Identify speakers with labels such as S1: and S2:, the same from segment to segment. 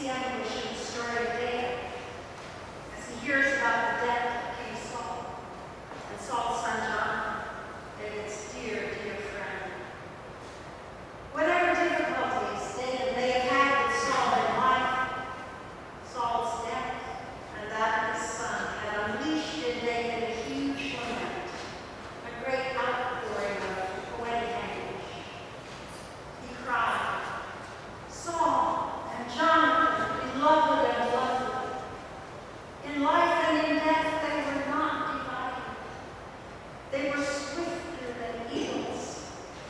S1: the anguish in the story of David as he hears about the death of King Saul and Saul's son Jonathan, David's dear, dear friend. Whatever difficulties David may have had with Saul in life, Saul's death and that of his son had unleashed in David a huge lament, a great outpouring of poetic anguish. He cried, "Saul and Jonathan, beloved and beloved, in life and in death they were not divided. They were swifter than eagles,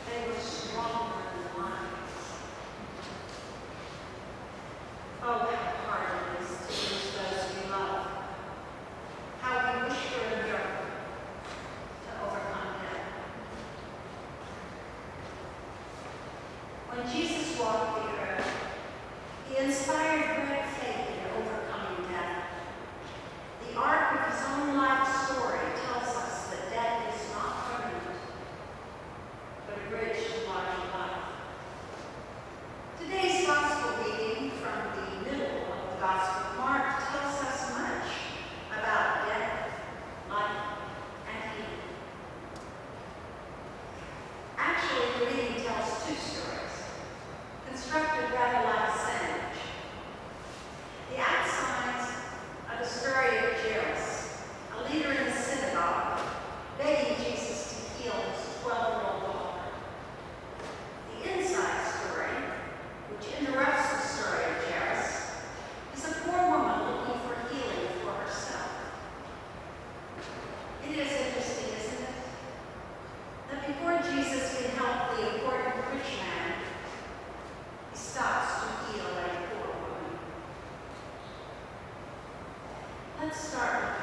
S1: they were stronger than lions." Oh, how hard it is to lose those we love. How we wish for a miracle to overcome death. When Jesus walked the earth, he inspired great faith in overcoming death. The arc of his own life story tells us that death is not permanent, but a bridge to larger life. Today's gospel reading from the middle of the Gospel of Mark tells us much about death, life, and healing. Actually, the reading tells two stories, constructed rather like a sandwich. The outsides of the story of Jairus, a leader in the synagogue, begging Jesus to heal his 12-year-old daughter. The inside story, which interrupts the story of Jairus, is a poor woman looking for healing for herself. It is interesting, isn't it, that before Jesus can help the important rich man, he stops to heal a poor woman. Let's start with